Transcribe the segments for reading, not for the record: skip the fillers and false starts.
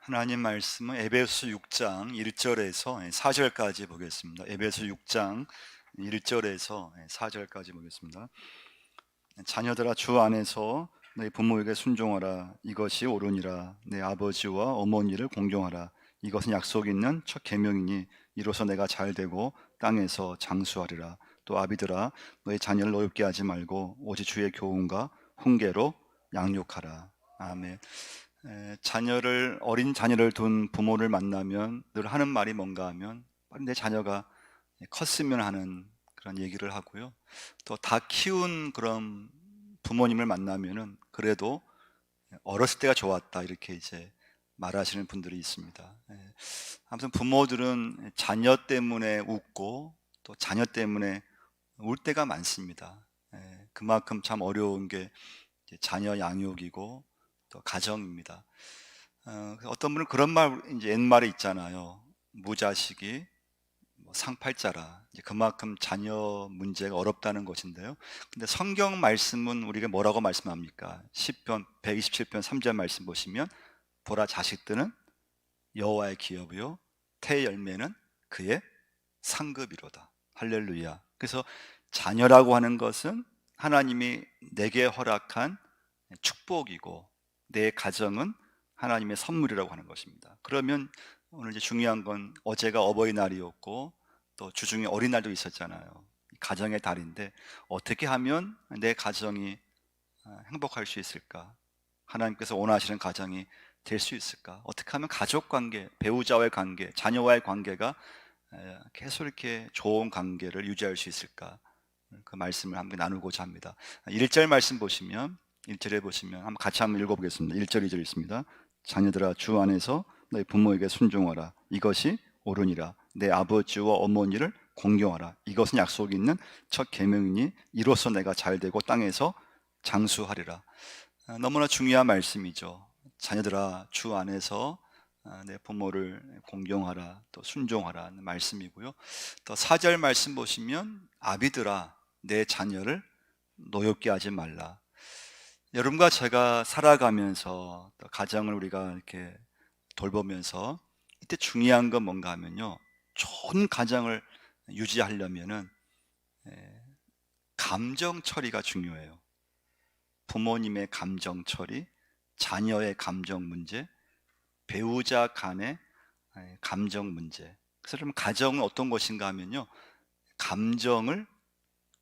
하나님 말씀은 에베소 6장 1절에서 4절까지 보겠습니다. 에베소 6장 1절에서 4절까지 보겠습니다. 자녀들아, 주 안에서 너희 부모에게 순종하라. 이것이 옳으니라. 내 아버지와 어머니를 공경하라. 이것은 약속 있는 첫 계명이니 이로써 내가 잘되고 땅에서 장수하리라. 또 아비들아, 너희 자녀를 어렵게 하지 말고 오직 주의 교훈과 훈계로 양육하라. 아멘. 어린 자녀를 둔 부모를 만나면 늘 하는 말이 뭔가 하면 빨리 내 자녀가 컸으면 하는 그런 얘기를 하고요. 또 다 키운 그런 부모님을 만나면은 그래도 어렸을 때가 좋았다 이렇게 이제 말하시는 분들이 있습니다. 아무튼 부모들은 자녀 때문에 웃고 또 자녀 때문에 울 때가 많습니다. 그만큼 참 어려운 게 이제 자녀 양육이고 또 가정입니다. 어떤 분은 그런 말, 이제 옛말에 있잖아요. 무자식이 뭐 상팔자라. 이제 그만큼 자녀 문제가 어렵다는 것인데요. 근데 성경 말씀은 우리가 뭐라고 말씀합니까? 시편 127편 3절 말씀 보시면 보라, 자식들은 여호와의 기업이요 태의 열매는 그의 상급이로다. 할렐루야. 그래서 자녀라고 하는 것은 하나님이 내게 허락한 축복이고 내 가정은 하나님의 선물이라고 하는 것입니다. 그러면 오늘 이제 중요한 건 어제가 어버이날이었고 또 주중에 어린날도 있었잖아요. 가정의 달인데 어떻게 하면 내 가정이 행복할 수 있을까? 하나님께서 원하시는 가정이 될 수 있을까? 어떻게 하면 가족 관계, 배우자와의 관계, 자녀와의 관계가 계속 이렇게 좋은 관계를 유지할 수 있을까? 그 말씀을 함께 나누고자 합니다. 1절 말씀 보시면 1절에 보시면 한번 같이 한번 읽어보겠습니다. 1절 2절 있습니다. 자녀들아, 주 안에서 너희 부모에게 순종하라. 이것이 옳으니라. 내 아버지와 어머니를 공경하라. 이것은 약속이 있는 첫 계명이니 이로써 내가 잘되고 땅에서 장수하리라. 너무나 중요한 말씀이죠. 자녀들아, 주 안에서 내 부모를 공경하라, 또 순종하라는 말씀이고요. 또 4절 말씀 보시면 아비들아, 내 자녀를 노엽게 하지 말라. 여러분과 제가 살아가면서 또 가정을 우리가 이렇게 돌보면서 이때 중요한 건 뭔가 하면요, 좋은 가정을 유지하려면은 감정 처리가 중요해요. 부모님의 감정 처리, 자녀의 감정 문제, 배우자 간의 감정 문제. 그래서 그럼 가정은 어떤 것인가 하면요, 감정을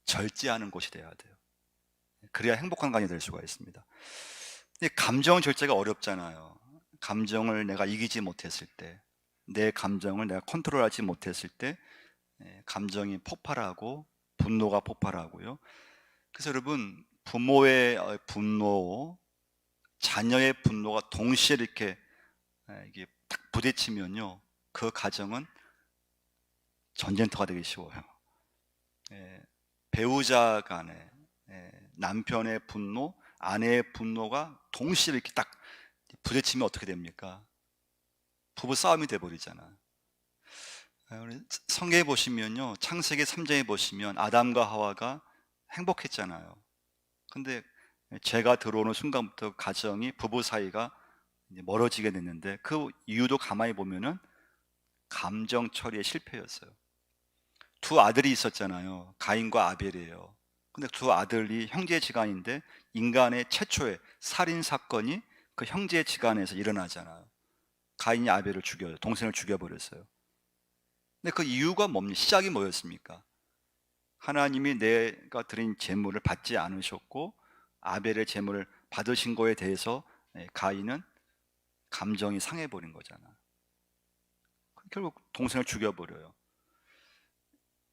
절제하는 곳이 돼야 돼요. 그래야 행복한 관계가 될 수가 있습니다. 근데 감정 절제가 어렵잖아요. 감정을 내가 이기지 못했을 때, 내 감정을 내가 컨트롤하지 못했을 때 감정이 폭발하고 분노가 폭발하고요. 그래서 여러분, 부모의 분노, 자녀의 분노가 동시에 이렇게 이게 딱 부딪히면요, 그 가정은 전쟁터가 되기 쉬워요. 배우자 간에 남편의 분노, 아내의 분노가 동시에 이렇게 딱 부딪히면 어떻게 됩니까? 부부 싸움이 돼버리잖아요. 우리 성경에 보시면요, 창세기 3장에 보시면 아담과 하와가 행복했잖아요. 근데 죄가 들어오는 순간부터 가정이, 부부 사이가 멀어지게 됐는데 그 이유도 가만히 보면은 감정 처리의 실패였어요. 두 아들이 있었잖아요. 가인과 아벨이에요. 근데 두 아들이 형제지간인데 인간의 최초의 살인 사건이 그 형제지간에서 일어나잖아요. 가인이 아벨을 죽여요. 동생을 죽여버렸어요. 근데 그 이유가 뭡니까? 시작이 뭐였습니까? 하나님이 내가 드린 제물을 받지 않으셨고 아벨의 제물을 받으신 거에 대해서 가인은 감정이 상해버린 거잖아. 결국 동생을 죽여버려요.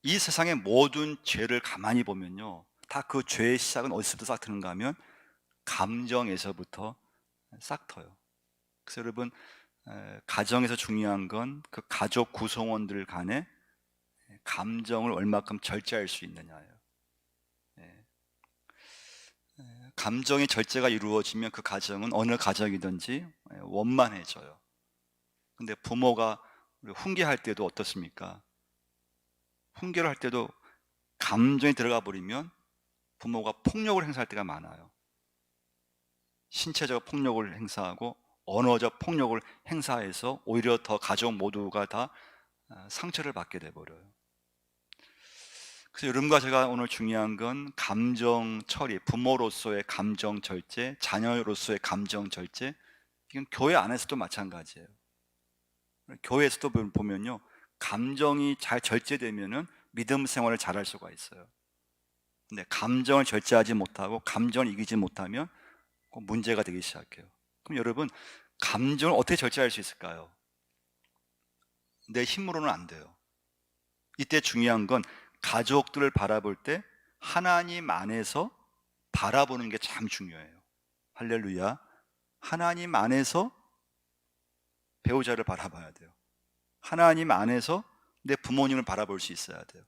이 세상의 모든 죄를 가만히 보면요, 다 그 죄의 시작은 어디서부터 싹 트는가 하면 감정에서부터 싹 터요. 그래서 여러분, 가정에서 중요한 건 그 가족 구성원들 간의 감정을 얼마큼 절제할 수 있느냐예요. 예. 감정의 절제가 이루어지면 그 가정은 어느 가정이든지 원만해져요. 근데 부모가 훈계할 때도 어떻습니까? 훈계를 할 때도 감정이 들어가 버리면 부모가 폭력을 행사할 때가 많아요. 신체적 폭력을 행사하고 언어적 폭력을 행사해서 오히려 더 가족 모두가 다 상처를 받게 돼 버려요. 그래서 여러분과 제가 오늘 중요한 건 감정 처리, 부모로서의 감정 절제, 자녀로서의 감정 절제. 이건 교회 안에서도 마찬가지예요. 교회에서도 보면요, 감정이 잘 절제되면은 믿음 생활을 잘할 수가 있어요. 근데 감정을 절제하지 못하고 감정을 이기지 못하면 꼭 문제가 되기 시작해요. 그럼 여러분, 감정을 어떻게 절제할 수 있을까요? 내 힘으로는 안 돼요. 이때 중요한 건 가족들을 바라볼 때 하나님 안에서 바라보는 게 참 중요해요. 할렐루야. 하나님 안에서 배우자를 바라봐야 돼요. 하나님 안에서 내 부모님을 바라볼 수 있어야 돼요.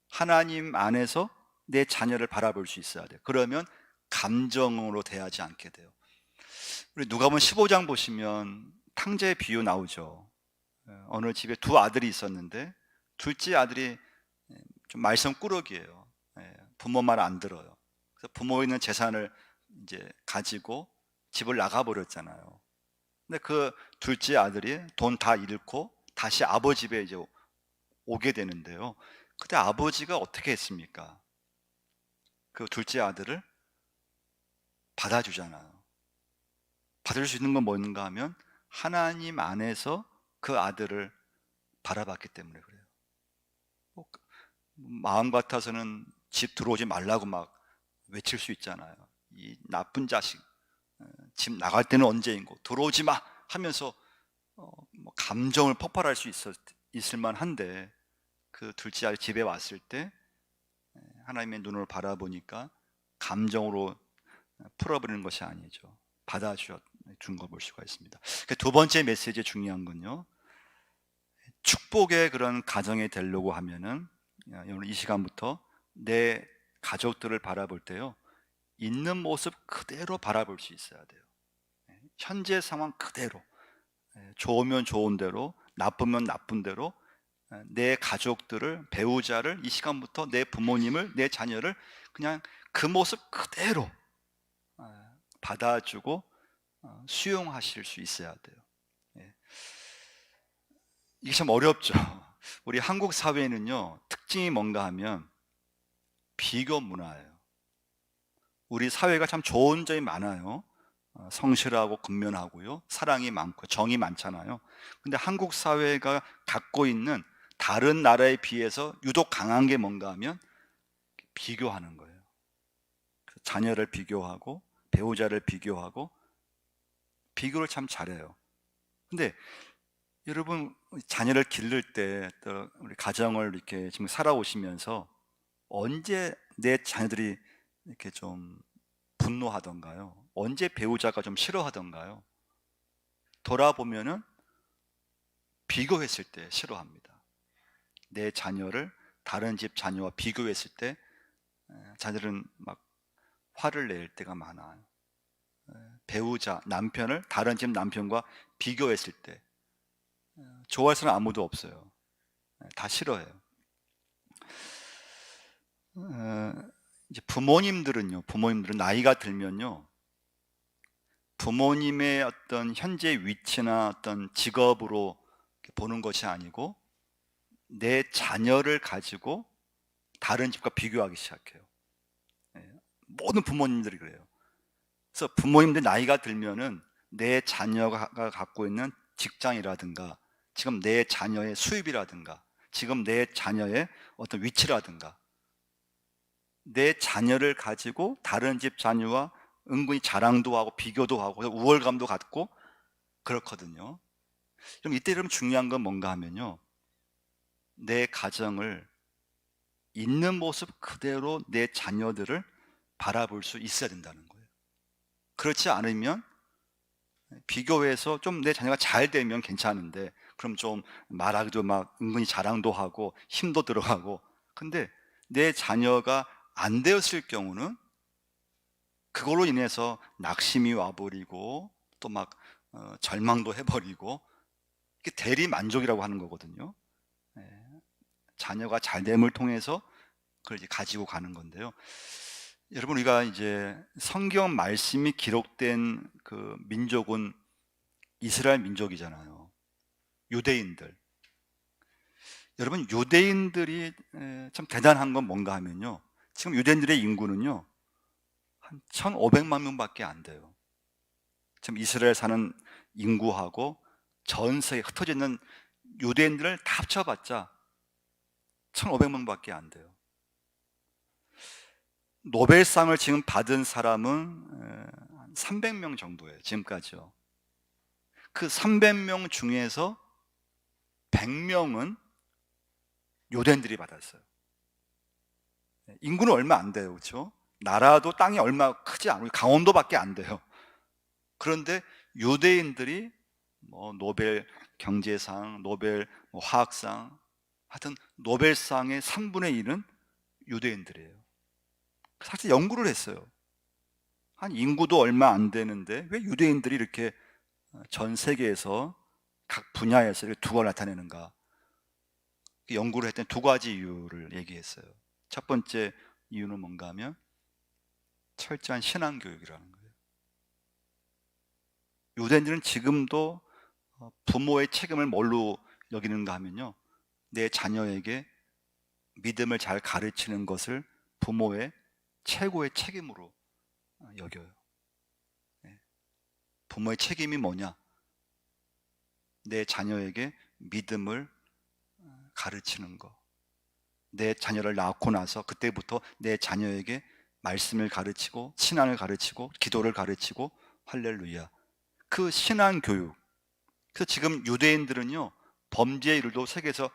하나님 안에서 내 자녀를 바라볼 수 있어야 돼요. 그러면 감정으로 대하지 않게 돼요. 우리 누가복음 15장 보시면 탕자의 비유 나오죠. 어느 집에 두 아들이 있었는데 둘째 아들이 좀 말썽꾸러기예요. 부모 말 안 들어요. 그래서 부모 있는 재산을 이제 가지고 집을 나가버렸잖아요. 근데 그 둘째 아들이 돈 다 잃고 다시 아버지 집에 이제 오게 되는데요. 그때 아버지가 어떻게 했습니까? 그 둘째 아들을 받아주잖아요. 받을 수 있는 건 뭔가 하면 하나님 안에서 그 아들을 바라봤기 때문에 그래요. 마음 같아서는 집 들어오지 말라고 막 외칠 수 있잖아요. 이 나쁜 자식, 집 나갈 때는 언제인고 들어오지 마 하면서 뭐 감정을 폭발할 수 있을 만한데, 그 둘째 아이 집에 왔을 때 하나님의 눈을 바라보니까 감정으로 풀어버리는 것이 아니죠. 받아준 거 볼 수가 있습니다. 두 번째 메시지의 중요한 건요, 축복의 그런 가정이 되려고 하면은 오늘 이 시간부터 내 가족들을 바라볼 때요, 있는 모습 그대로 바라볼 수 있어야 돼요. 현재 상황 그대로, 좋으면 좋은 대로, 나쁘면 나쁜 대로 내 가족들을, 배우자를, 이 시간부터 내 부모님을, 내 자녀를 그냥 그 모습 그대로 받아주고 수용하실 수 있어야 돼요. 이게 참 어렵죠. 우리 한국 사회는요, 특징이 뭔가 하면 비교 문화예요. 우리 사회가 참 좋은 점이 많아요. 성실하고 근면하고요, 사랑이 많고 정이 많잖아요. 근데 한국 사회가 갖고 있는 다른 나라에 비해서 유독 강한 게 뭔가 하면 비교하는 거예요. 자녀를 비교하고 배우자를 비교하고, 비교를 참 잘해요. 근데 여러분, 자녀를 기를 때, 또 우리 가정을 이렇게 지금 살아오시면서 언제 내 자녀들이 이렇게 좀 분노하던가요? 언제 배우자가 좀 싫어하던가요? 돌아보면은 비교했을 때 싫어합니다. 내 자녀를 다른 집 자녀와 비교했을 때 자녀들은 막 화를 낼 때가 많아요. 배우자, 남편을 다른 집 남편과 비교했을 때 좋아할 사람 아무도 없어요. 다 싫어해요. 이제 부모님들은 나이가 들면요, 부모님의 어떤 현재 위치나 어떤 직업으로 보는 것이 아니고 내 자녀를 가지고 다른 집과 비교하기 시작해요. 모든 부모님들이 그래요. 그래서 부모님들 나이가 들면은 내 자녀가 갖고 있는 직장이라든가, 지금 내 자녀의 수입이라든가, 지금 내 자녀의 어떤 위치라든가, 내 자녀를 가지고 다른 집 자녀와 은근히 자랑도 하고 비교도 하고 우월감도 갖고 그렇거든요. 그럼 이때 여러분 중요한 건 뭔가 하면요, 내 가정을 있는 모습 그대로 내 자녀들을 바라볼 수 있어야 된다는 거예요. 그렇지 않으면 비교해서 좀 내 자녀가 잘 되면 괜찮은데, 그럼 좀 말하기도 막 은근히 자랑도 하고 힘도 들어가고, 근데 내 자녀가 안 되었을 경우는 그걸로 인해서 낙심이 와버리고 또 막 절망도 해버리고, 이게 대리 만족이라고 하는 거거든요. 자녀가 잘됨을 통해서 그걸 이제 가지고 가는 건데요. 여러분, 우리가 이제 성경 말씀이 기록된 그 민족은 이스라엘 민족이잖아요. 유대인들. 여러분, 유대인들이 참 대단한 건 뭔가 하면요, 지금 유대인들의 인구는요 한 1,500만 명밖에 안 돼요. 지금 이스라엘 사는 인구하고 전 세계에 흩어져 있는 유대인들을 다 합쳐봤자 1,500명밖에 안 돼요. 노벨상을 지금 받은 사람은 300명 정도예요, 지금까지요. 그 300명 중에서 100명은 유대인들이 받았어요. 인구는 얼마 안 돼요, 그렇죠? 나라도 땅이 얼마 크지 않아요. 강원도밖에 안 돼요. 그런데 유대인들이 뭐 노벨 경제상, 노벨 뭐 화학상, 하여튼 노벨상의 3분의 1은 유대인들이에요. 사실 연구를 했어요. 한 인구도 얼마 안 되는데 왜 유대인들이 이렇게 전 세계에서 각 분야에서 이렇게 두각을 나타내는가? 연구를 했더니 두 가지 이유를 얘기했어요. 첫 번째 이유는 뭔가 하면 철저한 신앙교육이라는 거예요. 유대인들은 지금도 부모의 책임을 뭘로 여기는가 하면요, 내 자녀에게 믿음을 잘 가르치는 것을 부모의 최고의 책임으로 여겨요. 부모의 책임이 뭐냐? 내 자녀에게 믿음을 가르치는 거. 내 자녀를 낳고 나서 그때부터 내 자녀에게 말씀을 가르치고 신앙을 가르치고 기도를 가르치고, 할렐루야, 그 신앙 교육. 그래서 지금 유대인들은요 범죄율도 세계에서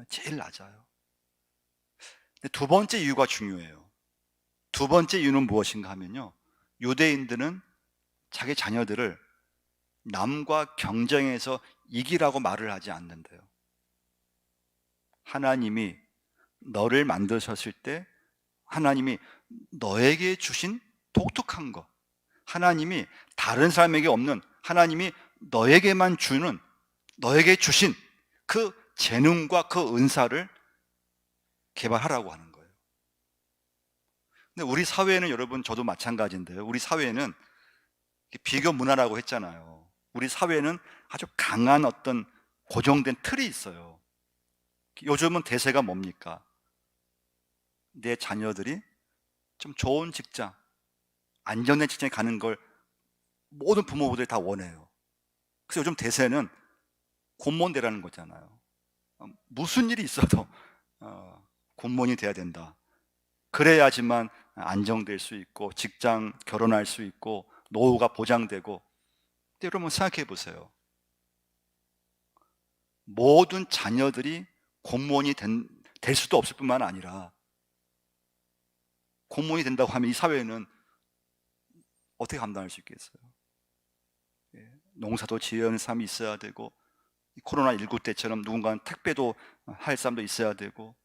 제일 낮아요. 근데 두 번째 이유가 중요해요. 두 번째 이유는 무엇인가 하면요, 유대인들은 자기 자녀들을 남과 경쟁해서 이기라고 말을 하지 않는데요. 하나님이 너를 만드셨을 때 하나님이 너에게 주신 독특한 것, 하나님이 다른 사람에게 없는, 하나님이 너에게만 주는, 너에게 주신 그 재능과 그 은사를 개발하라고 하는 거예요. 근데 우리 사회는, 여러분 저도 마찬가지인데요, 우리 사회는 비교 문화라고 했잖아요. 우리 사회는 아주 강한 어떤 고정된 틀이 있어요. 요즘은 대세가 뭡니까? 내 자녀들이 좀 좋은 직장, 안정된 직장에 가는 걸 모든 부모들이 다 원해요. 그래서 요즘 대세는 공무원 되라는 거잖아요. 무슨 일이 있어도 공무원이 돼야 된다. 그래야지만 안정될 수 있고 직장 결혼할 수 있고 노후가 보장되고. 근데 여러분 생각해 보세요. 모든 자녀들이 공무원이 될 수도 없을 뿐만 아니라, 공무원이 된다고 하면 이 사회는 어떻게 감당할 수 있겠어요? 농사도 지어야 사람이 있어야 되고, 코로나19 때처럼 누군가는 택배도 할 사람도 있어야 되고,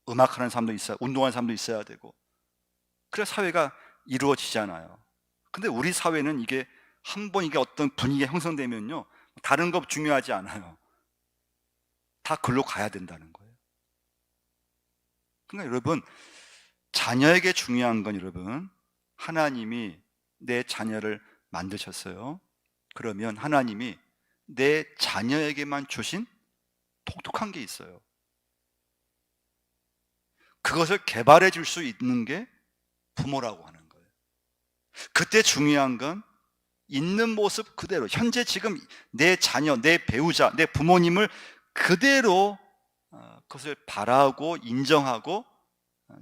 음악하는 사람도 있어야, 운동하는 사람도 있어야 되고, 그래야 사회가 이루어지잖아요. 근데 우리 사회는 이게 한 번 이게 어떤 분위기가 형성되면요, 다른 거 중요하지 않아요. 다 글로 가야 된다는 거예요. 그러니까 여러분, 자녀에게 중요한 건, 여러분, 하나님이 내 자녀를 만드셨어요. 그러면 하나님이 내 자녀에게만 주신 독특한 게 있어요. 그것을 개발해 줄 수 있는 게 부모라고 하는 거예요. 그때 중요한 건 있는 모습 그대로, 현재 지금 내 자녀, 내 배우자, 내 부모님을 그대로 그것을 바라고 인정하고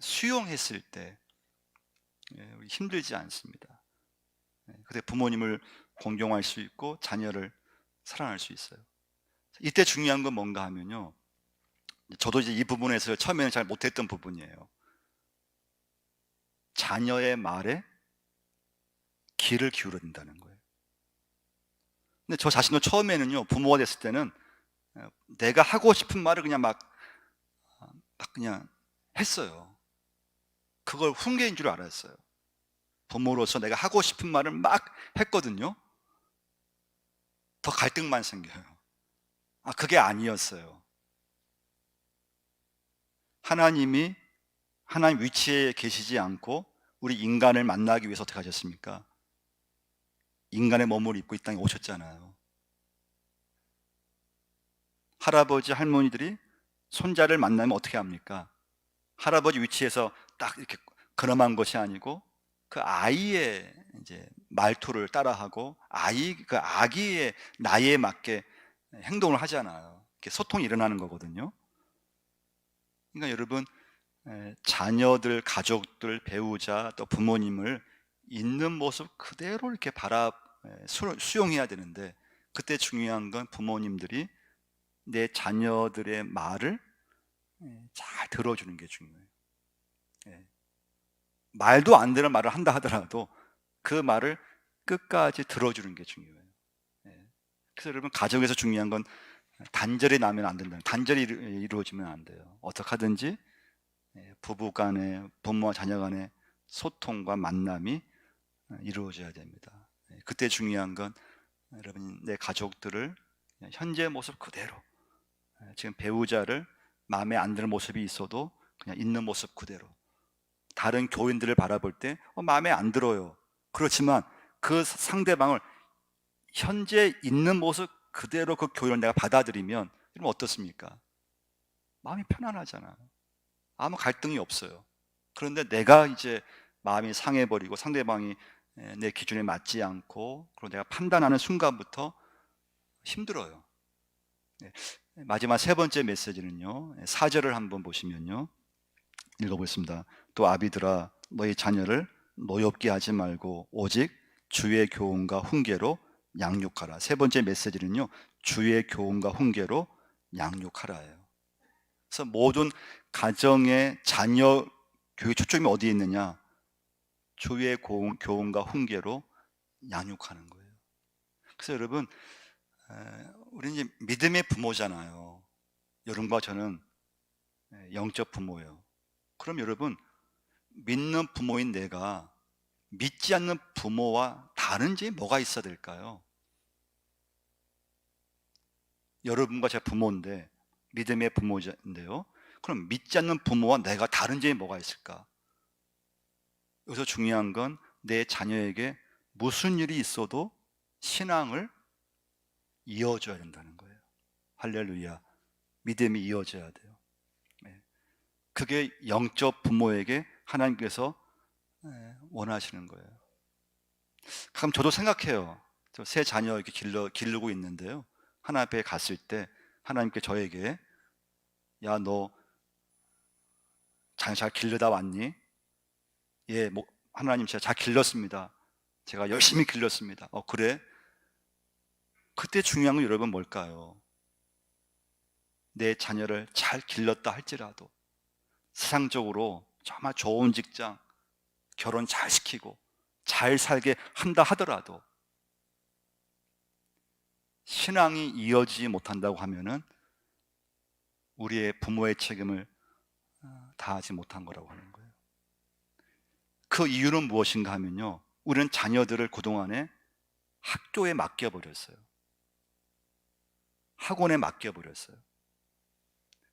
수용했을 때 힘들지 않습니다. 그때 부모님을 공경할 수 있고 자녀를 사랑할 수 있어요. 이때 중요한 건 뭔가 하면요, 저도 이제 이 부분에서 처음에는 잘 못했던 부분이에요. 자녀의 말에 귀를 기울여야 된다는 거예요. 근데 저 자신도 처음에는요, 부모가 됐을 때는 내가 하고 싶은 말을 그냥 막 그냥 했어요. 그걸 훈계인 줄 알았어요. 부모로서 내가 하고 싶은 말을 막 했거든요. 더 갈등만 생겨요. 그게 아니었어요. 하나님이 하나님 위치에 계시지 않고 우리 인간을 만나기 위해서 어떻게 하셨습니까? 인간의 몸을 입고 이 땅에 오셨잖아요. 할아버지 할머니들이 손자를 만나면 어떻게 합니까? 할아버지 위치에서 딱 이렇게 근엄한 것이 아니고 그 아이의 이제 말투를 따라하고 그 아기의 나이에 맞게 행동을 하잖아요. 이렇게 소통이 일어나는 거거든요. 그러니까 여러분, 자녀들, 가족들, 배우자 또 부모님을 있는 모습 그대로 이렇게 수용해야 되는데, 그때 중요한 건 부모님들이 내 자녀들의 말을 잘 들어주는 게 중요해요. 예. 말도 안 되는 말을 한다 하더라도 그 말을 끝까지 들어주는 게 중요해요. 예. 그래서 여러분, 가정에서 중요한 건 단절이 나면 안 된다. 단절이 이루어지면 안 돼요. 어떻게 하든지 부부 간에, 부모와 자녀 간에 소통과 만남이 이루어져야 됩니다. 그때 중요한 건 여러분, 내 가족들을 현재 모습 그대로, 지금 배우자를 마음에 안 드는 모습이 있어도 그냥 있는 모습 그대로, 다른 교인들을 바라볼 때 마음에 안 들어요. 그렇지만 그 상대방을 현재 있는 모습 그대로 그 교인을 내가 받아들이면, 그럼 어떻습니까? 마음이 편안하잖아요. 아무 갈등이 없어요. 그런데 내가 이제 마음이 상해버리고 상대방이 내 기준에 맞지 않고, 그리고 내가 판단하는 순간부터 힘들어요. 마지막 세 번째 메시지는요, 4절을 한번 보시면요, 읽어보겠습니다. 또 아비들아, 너희 자녀를 노엽게 하지 말고 오직 주의 교훈과 훈계로 양육하라. 세 번째 메시지는요, 주의 교훈과 훈계로 양육하라예요. 그래서 모든 가정의 자녀 교육 초점이 어디에 있느냐? 주의 교훈과 훈계로 양육하는 거예요. 그래서 여러분, 우리는 이제 믿음의 부모잖아요. 여러분과 저는 영적 부모예요. 그럼 여러분, 믿는 부모인 내가 믿지 않는 부모와 다른 점이 뭐가 있어야 될까요? 여러분과 제 부모인데, 믿음의 부모인데요, 그럼 믿지 않는 부모와 내가 다른 점이 뭐가 있을까? 여기서 중요한 건 내 자녀에게 무슨 일이 있어도 신앙을 이어줘야 된다는 거예요. 할렐루야. 믿음이 이어져야 돼요. 그게 영적 부모에게 하나님께서 원하시는 거예요. 그럼 저도 생각해요. 저 새 자녀 이렇게 기르고 있는데요, 하나님 앞에 갔을 때 하나님께 저에게, 야, 너 자녀 잘 길르다 왔니? 예, 하나님 제가 잘 길렀습니다. 제가 열심히 길렀습니다. 그래? 그때 중요한 건 여러분 뭘까요? 내 자녀를 잘 길렀다 할지라도 세상적으로 정말 좋은 직장, 결혼 잘 시키고 잘 살게 한다 하더라도 신앙이 이어지지 못한다고 하면은 우리의 부모의 책임을 다하지 못한 거라고 하는 거예요. 그 이유는 무엇인가 하면요, 우리는 자녀들을 그동안에 학교에 맡겨버렸어요. 학원에 맡겨버렸어요.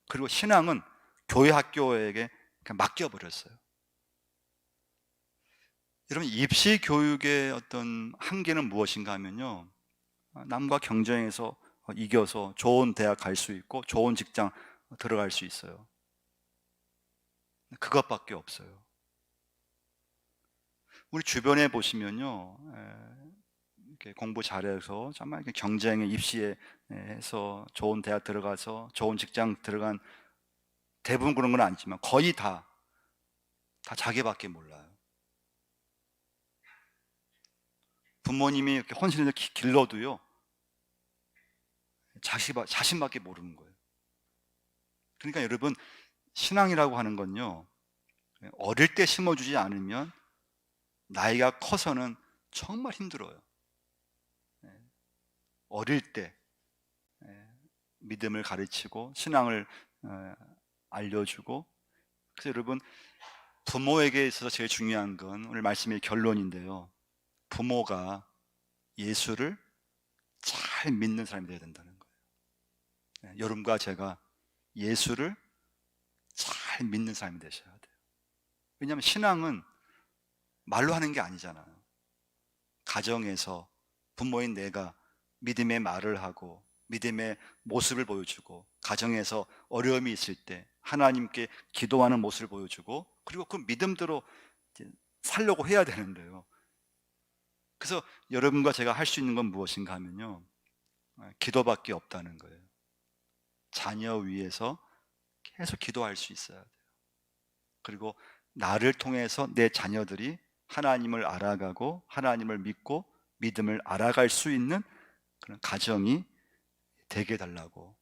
그리고 신앙은 교회 학교에게 그냥 맡겨버렸어요. 여러분, 입시 교육의 어떤 한계는 무엇인가 하면요, 남과 경쟁해서 이겨서 좋은 대학 갈 수 있고 좋은 직장 들어갈 수 있어요. 그것밖에 없어요. 우리 주변에 보시면요, 이렇게 공부 잘해서 정말 이렇게 경쟁에 입시에 해서 좋은 대학 들어가서 좋은 직장 들어간, 대부분 그런 건 아니지만 거의 다 자기밖에 몰라요. 부모님이 이렇게 헌신해서 길러도요, 자신밖에 모르는 거예요. 그러니까 여러분, 신앙이라고 하는 건요, 어릴 때 심어주지 않으면 나이가 커서는 정말 힘들어요. 어릴 때 믿음을 가르치고 신앙을 알려주고. 그래서 여러분, 부모에게 있어서 제일 중요한 건 오늘 말씀의 결론인데요, 부모가 예수를 잘 믿는 사람이 되어야 된다는 거예요. 여러분과 제가 예수를 잘 믿는 사람이 되셔야 돼요. 왜냐하면 신앙은 말로 하는 게 아니잖아요. 가정에서 부모인 내가 믿음의 말을 하고 믿음의 모습을 보여주고, 가정에서 어려움이 있을 때 하나님께 기도하는 모습을 보여주고, 그리고 그 믿음대로 이제 살려고 해야 되는데요. 그래서 여러분과 제가 할 수 있는 건 무엇인가 하면요, 기도밖에 없다는 거예요. 자녀 위해서 계속 기도할 수 있어야 돼요. 그리고 나를 통해서 내 자녀들이 하나님을 알아가고 하나님을 믿고 믿음을 알아갈 수 있는 그런 가정이 되게 해달라고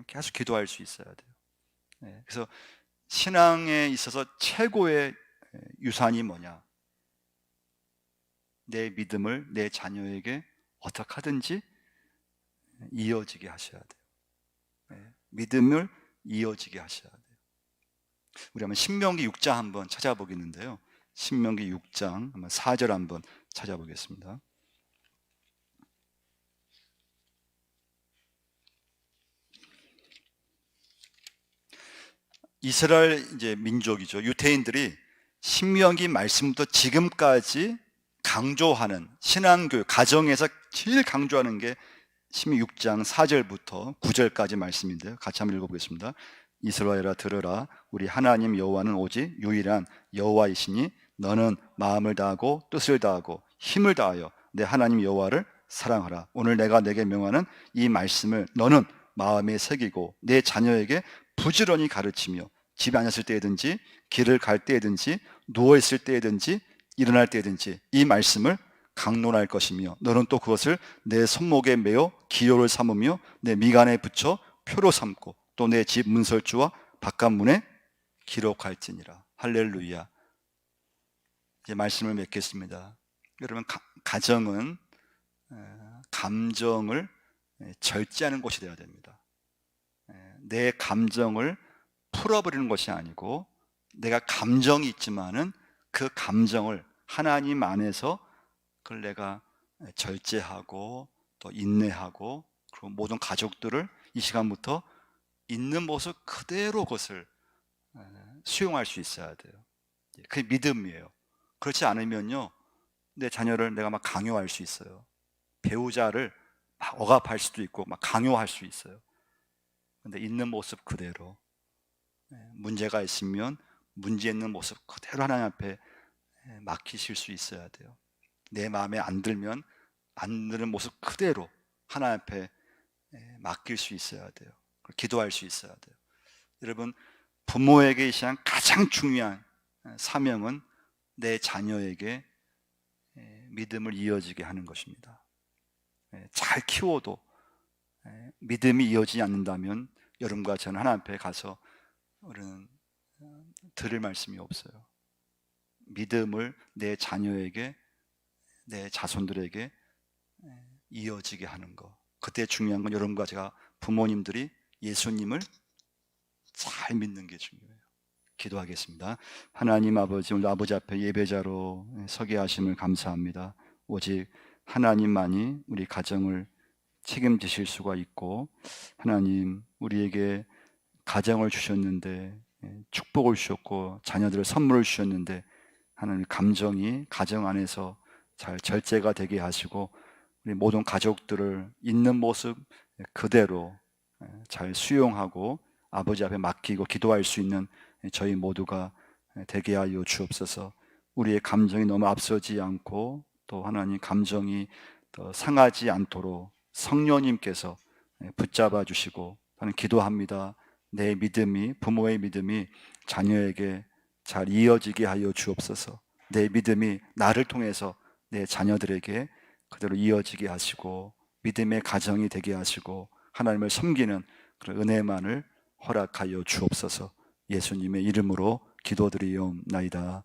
계속 기도할 수 있어야 돼요. 그래서 신앙에 있어서 최고의 유산이 뭐냐? 내 믿음을 내 자녀에게 어떻게 하든지 이어지게 하셔야 돼요. 믿음을 이어지게 하셔야 돼요. 우리 한번 신명기 6장 한번 찾아보겠는데요. 신명기 6장 한번 4절 한번 찾아보겠습니다. 이스라엘 이제 민족이죠. 유대인들이 신명기 말씀부터 지금까지 강조하는 신앙교육, 가정에서 제일 강조하는 게 신명기 6장 4절부터 9절까지 말씀인데요. 같이 한번 읽어보겠습니다. 이스라엘아 들으라, 우리 하나님 여호와는 오직 유일한 여호와이시니 너는 마음을 다하고 뜻을 다하고 힘을 다하여 내 하나님 여호와를 사랑하라. 오늘 내가 내게 명하는 이 말씀을 너는 마음에 새기고 내 자녀에게 부지런히 가르치며 집에 앉았을 때든지 길을 갈 때든지 누워있을 때든지 일어날 때든지 이 말씀을 강론할 것이며 너는 또 그것을 내 손목에 메어 기호를 삼으며 내 미간에 붙여 표로 삼고 또 내 집 문설주와 바깥문에 기록할지니라. 할렐루야. 이제 말씀을 맺겠습니다. 여러분, 가정은 감정을 절제하는 곳이 되어야 됩니다. 내 감정을 풀어버리는 것이 아니고, 내가 감정이 있지만은 그 감정을 하나님 안에서 그걸 내가 절제하고 또 인내하고, 그리고 모든 가족들을 이 시간부터 있는 모습 그대로 그것을 수용할 수 있어야 돼요. 그게 믿음이에요. 그렇지 않으면요, 내 자녀를 내가 막 강요할 수 있어요. 배우자를 막 억압할 수도 있고 막 강요할 수 있어요. 근데 있는 모습 그대로, 문제가 있으면 문제 있는 모습 그대로 하나님 앞에 맡기실 수 있어야 돼요. 내 마음에 안 들면 안 드는 모습 그대로 하나님 앞에 맡길 수 있어야 돼요. 기도할 수 있어야 돼요. 여러분, 부모에게 이 시간 가장 중요한 사명은 내 자녀에게 믿음을 이어지게 하는 것입니다. 잘 키워도 믿음이 이어지지 않는다면 여러분과 저는 하나님 앞에 가서 우리는 들을 말씀이 없어요. 믿음을 내 자녀에게, 내 자손들에게 이어지게 하는 것, 그때 중요한 건 여러분과 제가 부모님들이 예수님을 잘 믿는 게 중요해요. 기도하겠습니다. 하나님 아버지, 오늘 아버지 앞에 예배자로 서게 하심을 감사합니다. 오직 하나님만이 우리 가정을 책임지실 수가 있고, 하나님 우리에게 가정을 주셨는데, 축복을 주셨고 자녀들을 선물을 주셨는데, 하나님 감정이 가정 안에서 잘 절제가 되게 하시고 우리 모든 가족들을 있는 모습 그대로 잘 수용하고 아버지 앞에 맡기고 기도할 수 있는 저희 모두가 되게 하여 주옵소서. 우리의 감정이 너무 앞서지 않고 또 하나님 감정이 더 상하지 않도록 성령님께서 붙잡아 주시고, 저는 기도합니다. 내 믿음이, 부모의 믿음이 자녀에게 잘 이어지게 하여 주옵소서. 내 믿음이 나를 통해서 내 자녀들에게 그대로 이어지게 하시고 믿음의 가정이 되게 하시고 하나님을 섬기는 그런 은혜만을 허락하여 주옵소서. 예수님의 이름으로 기도드리옵나이다.